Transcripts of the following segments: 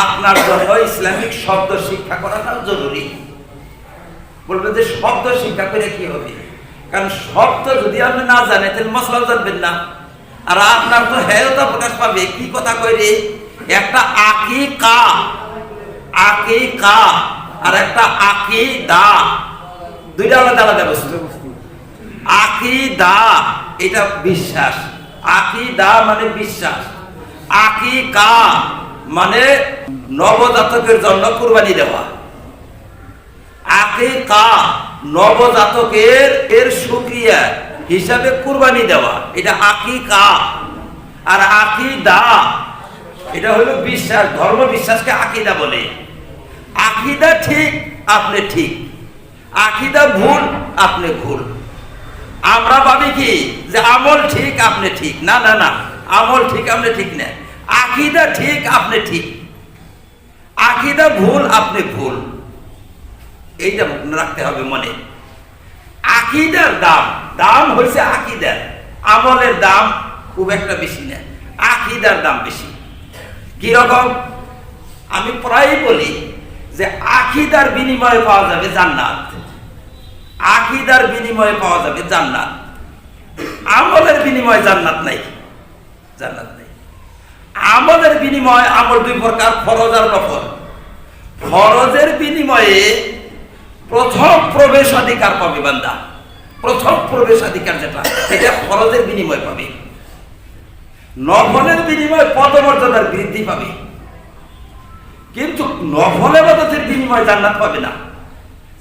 আপনার জন্য ইসলামিক শব্দ শিক্ষা করাটাও জরুরি। বলবেন যে শব্দ শিক্ষা করে কি হবে? কারণ শব্দ যদি আপনি না জানেন তাহলে মশলাও জানবেন না। আর আপনার তো হেয়তা প্রকাশ পাবে কি কথা কইরে, একটা আকিকা আকিকা আর একটা আকিদা, দুইটা আলাদা আলাদা বস্তু। আকিদা এটা বিশ্বাস, আকিদা মানে বিশ্বাস, আকিকা মানে নবজাতকের জন্য কুরবানি দেওয়া। আকিকা নবজাতকের এর শুকরিয়া হিসাবে কুরবানি দেওয়া, এটা আকিকা। আর আকিদা এটা হলো বিশ্বাস, ধর্ম বিশ্বাসকে আকিদা বলে। আকিদা ঠিক আপনি ঠিক, আকিদা ভুল আপনি ভুল। আমরা ভাবি কি যে আমল ঠিক আপনি ঠিক, না না না, আমল ঠিক আপনি ঠিক না, আকিদা ঠিক আপনি ঠিক, আকিদা ভুল আপনি ভুল। এইটা রাখতে হবে মনে। আকিদার দাম, দাম হয়েছে আকিদার, আমলের দাম খুব একটা বেশি না, আকিদার দাম বেশি। কিরকম? আমি প্রায় বলি যে আকিদার বিনিময়ে পাওয়া যাবে জান্নাত, আকিদার বিনিময়ে পাওয়া যাবে জান্নাত, আমলের বিনিময়ে জান্নাত নাই, জান্নাত নাই। আমলের বিনিময়ে আমল দুই প্রকার, ফরজ আর নফল। ফরজের বিনিময়ে প্রথম প্রবেশাধিকার পাবে বান্দা, প্রথম প্রবেশাধিকার যেটা সেটা ফরজের বিনিময়ে পাবে। নফলের বিনিময়ে পদমর্যাদার বৃদ্ধি পাবে, কিন্তু নফল ইবাদতের বিনিময়ে জান্নাত পাবে না।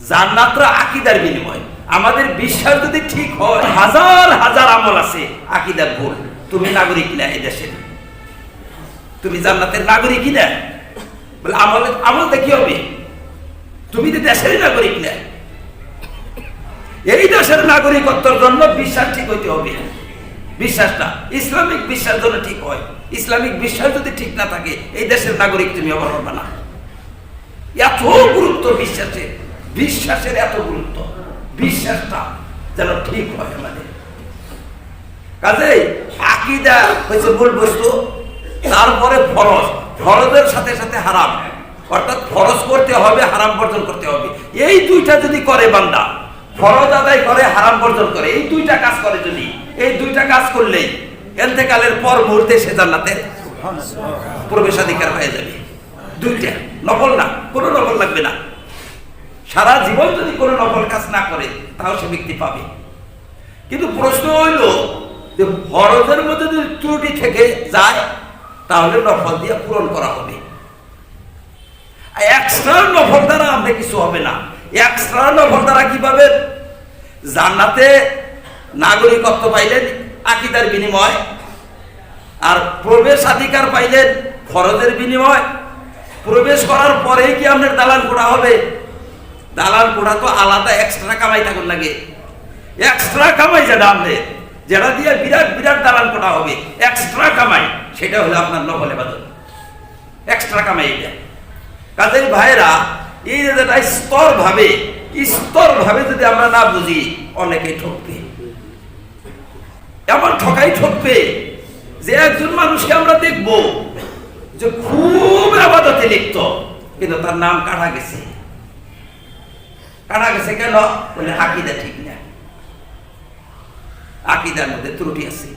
জান্নাতরা আকিদার বিনিময়। আমাদের বিশ্বাস যদি ঠিক হয়, হাজার হাজার আমল আছে, আকিদার ভুল। তুমি নাগরিক না এই দেশের, তুমি জান্নাতের নাগরিক না, বলে আমল কি হবে? তুমি তো দেশের নাগরিক না। এই দেশের নাগরিকত্বের জন্য বিশ্বাস ঠিক হইতে হবে। বিশ্বাসটা ইসলামিক বিশ্বাস জন্য ঠিক হয়। ইসলামিক বিশ্বাস যদি ঠিক না থাকে এই দেশের নাগরিক তুমি হবার পারবে না। এত গুরুত্ব বিশ্বাসের, বিশ্বাসের এত গুরুত্ব, বিশ্বাসটা যেন ঠিক হয় আমাদের। কাজেই আকীদা হচ্ছে মূল বস্তু, তারপরে ফরজ, ফরজের সাথে সাথে হারাম, অর্থাৎ ফরজ করতে হবে, হারাম বর্জন করতে হবে। এই দুইটা যদি করে বান্দা, ফরজ আদায় করে, হারাম বর্জন করে, এই দুইটা কাজ করে, যদি এই দুইটা কাজ করলেই ইন্তেকালের পর মুহূর্তে সে জান্নাতের প্রবেশাধিকার হয়ে যাবে। দুইটা, নফল না, কোনো নফল লাগবে না। সারা জীবন যদি কোনো নফল কাজ না করে তাও সে ব্যক্তি পাবে। কিন্তু প্রশ্ন হইল যে ফরজের মধ্যে যদি ত্রুটি থেকে যায় তাহলে নফল দিয়ে পূরণ করা হবে। এক্সট্রা নফল দ্বারা আপনি কিছু হবে না। এক্সট্রা নফল দ্বারা কি পাবেন? জান্নাতে নাগরিকত্ব পাইলেন আকীদার বিনিময়, আর প্রবেশাধিকার পাইলেন ফরজের বিনিময়। প্রবেশ করার পরেই কি আপনার দালান কোঠা হবে? দালান কোঠা তো আলাদা এক্সট্রা কামাই থাকুন লাগে। এক্সট্রা কামাই যেটা আপনার, যেটা দিয়ে বিরাট বিরাট দালান কোঠা হবে, এক্সট্রা কামাই, সেটা হলো আপনার নফল ইবাদত, এক্সট্রা কামাই এটা। কাজেই ভাইরা, এই যেটা স্তর ভাবে যদি আমরা না বুঝি, অনেকেই ঠকবে। এমন ঠকাই ঠকবে যে একজন মানুষকে আমরা দেখব যে খুব ইবাদতে লিপ্ত, কিন্তু তার নাম কাটা গেছে। কাটা গেছে কেন? বলে আকীদা ঠিক না, আকীদার মধ্যে ত্রুটি আছে।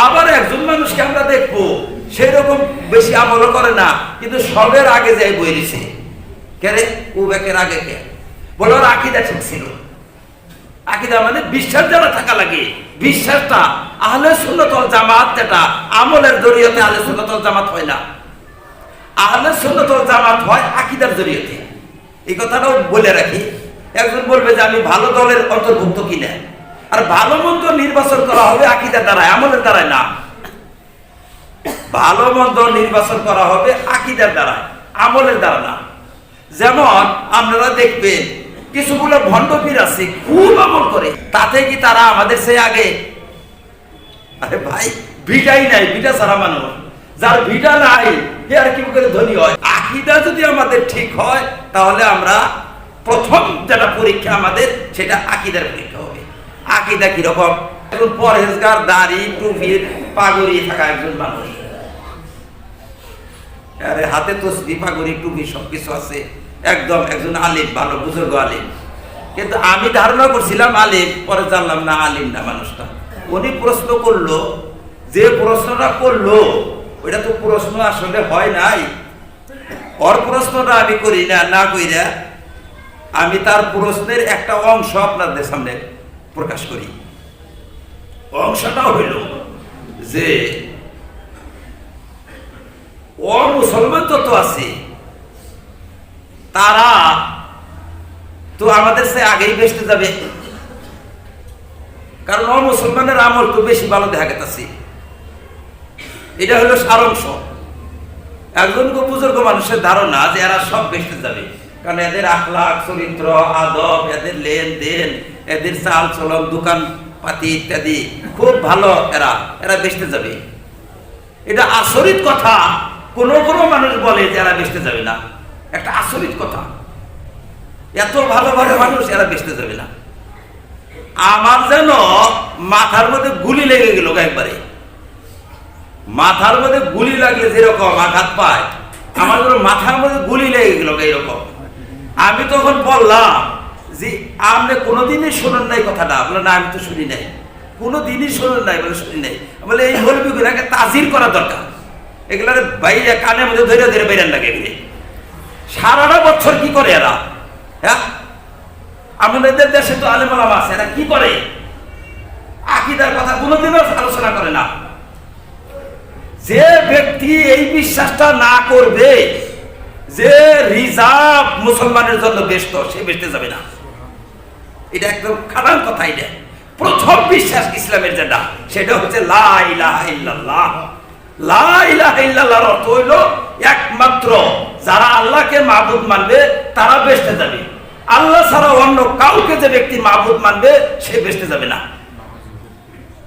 আবার একজন মানুষকে আমরা দেখবো সেরকম বেশি আমল করে না, কিন্তু সবের আগে যাই বই দিছে, কেরে ও বেকের আগে কে বলে ওর আকীদা ঠিক ছিল। আকীদা মানে বিশ্বাস যারা থাকা লাগে, বিশ্বাসটা আহলে সুন্নাত ওয়াল জামাত, যেটা আমলের জরিয়তে আহলে সুন্নাত ওয়াল জামাত হয় না। আহলে সুন্নাত ওয়াল জামাত হয় আকীদার জরিয়তে। এই কথাটাও বলে রাখি। একজন বলবে যে আমি ভালো দলের অন্তর্ভুক্ত কিনা, আর ভালো মন্দ নির্বাচন করা হবে আকীদার দ্বারা, আমলের দ্বারা না। ভালো মন্দ নির্বাচন করা হবে আকীদার দ্বারা, আমলের দ্বারা না। যেমন আপনারা দেখবেন কিছুগুলো ভণ্ড পীর আছে, খুব আমল করে, তাতে কি তারা আমাদের সে আগে? আরে ভাই, ভিটাই নাই, ভিটা ছাড়া মানুষ, যার ভিটা নাই সে আর কি করে ধনী হয়? আকীদা যদি আমাদের ঠিক হয় তাহলে আমরা প্রথম যেটা পরীক্ষা আমাদের, সেটা আকীদার পরীক্ষা হবে। আকীদা কিরকম? একজন পরহেজগার, দাড়ি টুপি পাগড়ি থাকা একজন মানুষ, আরে হাতে তো পাগড়ি টুপি সবকিছু আছে, একদম একজন আলিম, ভালো বুজুর্গ আলিম। কিন্তু আমি ধারণা করছিলাম আলিম, পরে জানলাম না আলিম না মানুষটা। উনি প্রশ্ন করলো, যে প্রশ্নটা করলো ওইটা তো প্রশ্ন আসলে হয় নাই। ওর প্রশ্নটা আমি করি না কইরা আমি তার প্রশ্নের একটা অংশ আপনাদের সামনে প্রকাশ করি। অংশটা হইল যে মুসলমান যত আছে তারা তো আমাদের সে আগেই বেসতে যাবে, কারণ মুসলমানের আমল তো বেশি ভালো দেখা গেছে। এটা হলো সারাংশ। একজন বুজুর্গ মানুষের ধারণা যে এরা সব বেসতে যাবে, কারণ এদের আখলাক, চরিত্র, আদব, এদের লেনদেন, এদের চাল চলন, দোকান পাতি ইত্যাদি খুব ভালো, এরা বেসতে যাবে। এটা আচরিত কথা। কোন মানুষ বলে যে এরা বেসতে যাবে না, একটা আচরিত কথা। এত ভালো ভালো মানুষ এরা বেসতে যাবে না। আমার যেন মাথার মধ্যে গুলি লেগে গেল একবারে। মাথার মধ্যে গুলি লাগলে যেরকম আঘাত পায়, আমার যেন মাথার মধ্যে গুলি লেগে গেল এইরকম। আমি তখন বললাম যে আপনি কোনোদিনই শোনেন নাই কথাটা? বলে না, আমি তো শুনি নাই। কোনোদিনই শোনেন নাই? বলে শুনি নাই। বলে এই মৌলবীগুলোকে তাজির করা দরকার, এগুলো বাইরে কানের মধ্যে ধরে ধরে বেরেন লাগে। সারাটা বছর কি করে এরা? হ্যাঁ, আমাদের দেশে তো আলেম ওলামা আছে, এরা কি করে? আকীদার কথা কোনোদিনও আলোচনা করে না। যে ব্যক্তি এই বিশ্বাসটা না করবে যে রিজার্ভ মুসলমানের জন্য বেস্ট, সে বেসতে যাবে না। এটা একদম খারাপ কথা। এটা প্রথম বিশ্বাস ইসলামের যেটা, সেটা হচ্ছে লা ইলাহা ইল্লাল্লাহ। লা ইলাহা ইল্লাল্লাহর অর্থ হইল একমাত্র যারা আল্লাহকে মাবুদ মানবে তারা বেসতে যাবে। আল্লাহ ছাড়া অন্য কাউকে যে ব্যক্তি মাবুদ মানবে সে বেসতে যাবে না।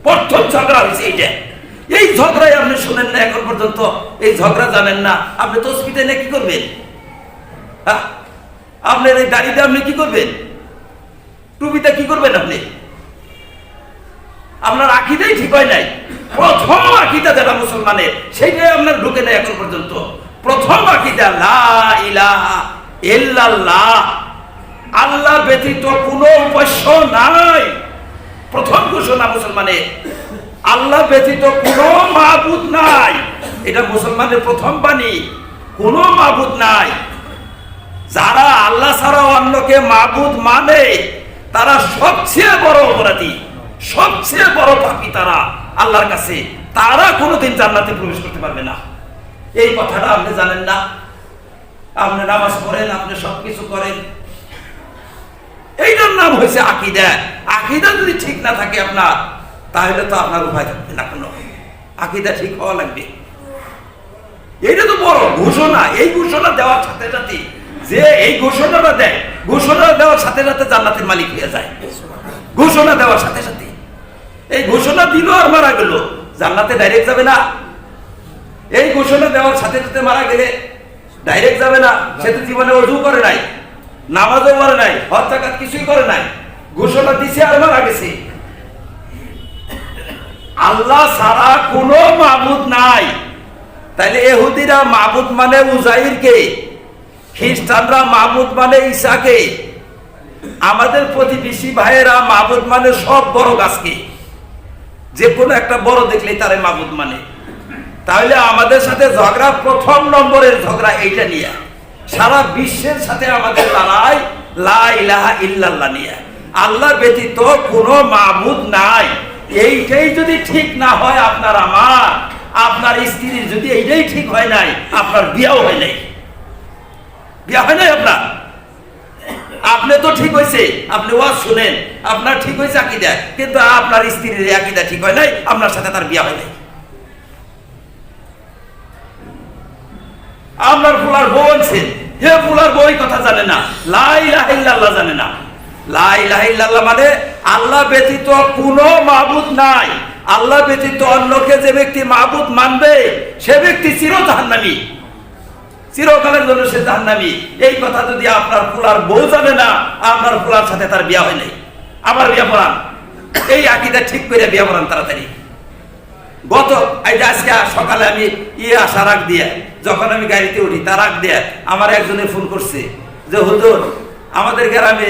প্রথম ঝগড়া হয়েছে এইটা। এই ঝগড়াই আপনি শুনেন না এখন পর্যন্ত, এই ঝগড়া জানেন না। আপনি তসবিতে নিয়ে কি করবেন? হ্যাঁ, আপনার এই দাড়িতে আপনি কি করবেন? টুপিতে কি করবেন? আপনি আপনার আকীদাই ঠিক হয় নাই। প্রথম আকীদা যেটা মুসলমানের, সেইটাই আপনার ঢুকে নেই এখন পর্যন্ত। প্রথম আকীদা লা ইলাহা ইল্লাল্লাহ, আল্লাহ ব্যতীত কোনো উপাস্য নাই। প্রথম ঘোষণা মুসলমানের, আল্লাহ ব্যতীত কোনো মাবুদ নাই। এটা মুসলমানের প্রথম বাণী, কোনো মাবুদ নাই। যারা আল্লাহ ছাড়া অন্যকে মাবুদ মানে তারা সবচেয়ে বড় অপরাধী, সবচেয়ে বড় পাপী তারা আল্লাহর কাছে। তারা কোনোদিন জান্নাতে প্রবেশ করতে পারবে না। এই কথাটা আপনি জানেন না। আপনি নামাজ পড়েন, আপনি সবকিছু করেন, এইটার নাম হয়েছে আকীদা। আকীদা যদি ঠিক না থাকে আপনার, তাহলে তো আপনার উপায় থাকবে না কোনো। আকীদা ঠিক হওয়া লাগবে। এইটা তো বড় ঘোষণা। এই ঘোষণা দেওয়ার সাথে সাথে, যে এই ঘোষণাটা দেয়, ঘোষণা দেওয়ার সাথে সাথে জান্নাতের মালিক হয়ে যায়। ঘোষণা দেওয়ার সাথে সাথে, এই ঘোষণা দিল আর মারা গেল, জান্নাতে ডাইরেক্ট যাবে না। এই ঘোষণা দেওয়ার সাথে সাথে মারা গেলে ডাইরেক্ট যাবে না। সে তো জীবনে ওযু করে নাই, নামাজও পড়ে নাই, হজ যাকাত কিছুই করে নাই, ঘোষণা দিছে আর মারা গেছে। আল্লাহ ছাড়া কোনো মাবুদ নাই। তাইলে ইহুদিরা মাবুদ মানে উজাইরকে, খ্রিস্টানরা মাবুদ মানে ঈসাকে, আমাদের প্রতিবেশী ভাইয়েরা মাবুদ মানে সব বড় গাছকে। যে কোনো একটা বড় দেখলেই তারে মাবুদ মানে। তাহলে আমাদের সাথে ঝগড়া, প্রথম নম্বরের ঝগড়া এইটা নিয়ে। সারা বিশ্বের সাথে আমাদের লড়াই লা ইলাহা ইল্লাল্লাহ নিয়ে। আল্লাহ ব্যতীত কোনো মাবুদ নাই। এইটাই যদি ঠিক না হয় আপনার আমার, আপনার স্ত্রীর যদি এইটাই ঠিক হয় নাই, আপনার বিয়াও হয় নাই। বিয়া হয় নাই আপনার। আপনি তো ঠিক হয়েছে, আপনি ওয়াজ শুনেন, আপনার ঠিক হয়েছে আকীদা, কিন্তু আপনার স্ত্রীর আকীদা ঠিক হয় নাই, আপনার সাথে তার বিয়া হয় নাই। আপনার ফুলার বউ আনছেন, হে ফুলার বউ কথা জানে না, লা ইলাহা ইল্লাল্লাহ জানে না। লা ইলাহা ইল্লাল্লাহ মানে আল্লাহ ব্যতীত কোনো মাবুদ নাই। আল্লাহ ব্যতীত অন্যকে যে ব্যক্তি মাবুদ মানবে সে ব্যক্তি চির জাহান্নামী, চিরকালের জন্য সে জাহান্নামী। এই কথা যদি আপনার ফুলার বউ জানে না, আপনার ফুলার সাথে তার বিয়া হয় নাই, আবার বিয়া পড়ান। এই আকীদা ঠিক করে বিয়া পড়ান তাড়াতাড়ি। গত আজকে সকালে আমি আসার আগ দিয়ে যখন আমি গাড়িতে উঠি তার আগ দিয়ে আমার একজনে ফোন করছে যে হুজুর আমাদের গ্রামে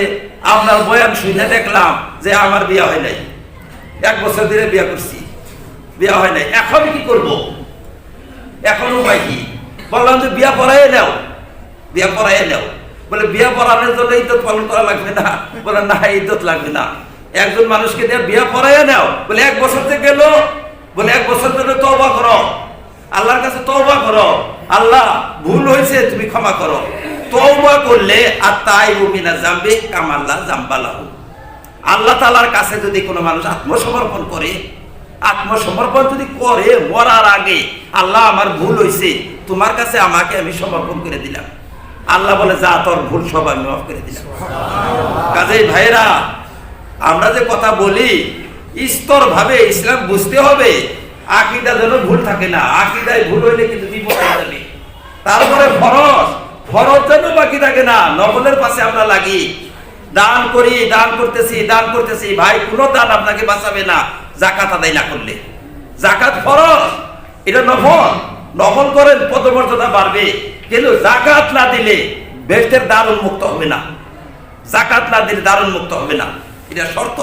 আপনার বয়ান শুনে দেখলাম যে আমার বিয়ে হয় নাই, 1 বছর ধরে বিয়ে করছি, বিয়ে হয় নাই, এখন কি করব, এখন উপায় কি? বললাম যে বিয়ে পড়াইয়ে নাও, বিয়ে পড়াইয়ে নাও। বলে বিয়ে পড়ানোর জন্য ইদ্যত পালন করা লাগবে না? বলে না, ইদ্যত লাগবে না, একজন মানুষকে দিয়ে বিয়ে পড়াইয়ে নাও। বলে 1 বছর থেকে গেল, বলে 1 বছর ধরে তওবা করো, আল্লাহর কাছে তওবা করো, আল্লাহ ভুল হয়েছে তুমি ক্ষমা করো। তওবা করলে আত-তাইবু মিনাজ যামবি কামাল্লা যামবালাহু। আল্লাহ তাআলার কাছে যদি কোনো মানুষ আত্মসমর্পণ করে, আত্মসমর্পণ যদি করে মরার আগে, আল্লাহ আমার ভুল হয়েছে, তোমার কাছে আমাকে আমি সমর্পণ করে দিলাম, আল্লাহ বলে যা তোর ভুল সব আমি মাফ করে দিলাম। কাজেই ভাইরা, আমরা যে কথা বলি স্তর ভাবে ইসলাম বুঝতে হবে, আকীদা যেন ভুল থাকে না, আকীদায় ভুল হইলে কিন্তু বিপদ হয়ে যাবে। তারপরে ফরজ, ফরজ যেন বাকি থাকে না, নফলের পাশে আমরা লাগি, দান করি, দান করতেছি, দান করতেছি, ভাই কোনো দান আপনাকে বাঁচাবে না যাকাত আদায় না করলে। যাকাত ফরজ, এটা নফল, নফল করেন পদমর্যাদা বাড়বে, কিন্তু যাকাত না দিলে বেহেশতের দ্বার উন্মুক্ত হবে না, যাকাত না দিলে দ্বার উন্মুক্ত হবে না, এটা শর্ত।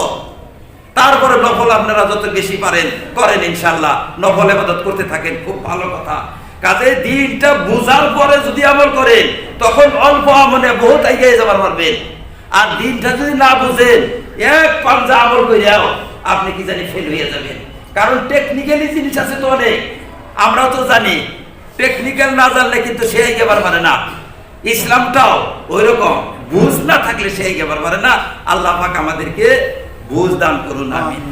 তারপরে নফল আপনারা যত বেশি পারেন করেন, ইনশাআল্লাহ নফল ইবাদত করতে থাকেন, খুব ভালো কথা। কাজে দিনটা বুঝার পরে যদি আমল করেন তখন অল্প আমলে বহুত এগিয়ে যাবার পারবেন। আর দিনটা যদি না বুঝেন, এক পাঞ্জা আমল করিয়াও আপনি কি জানি ফেল হয়ে যাবেন। কারণ টেকনিক্যালি জিনিস আছে তো অনেক, আমরাও তো জানি, টেকনিক্যাল না জানলে কিন্তু সে এগেবার পারে না। ইসলামটাও ওই রকম, বুঝ না থাকলে সে এগেবার পারে না। আল্লাহ পাক আমাদেরকে বুঝ দান করুন, আমিন।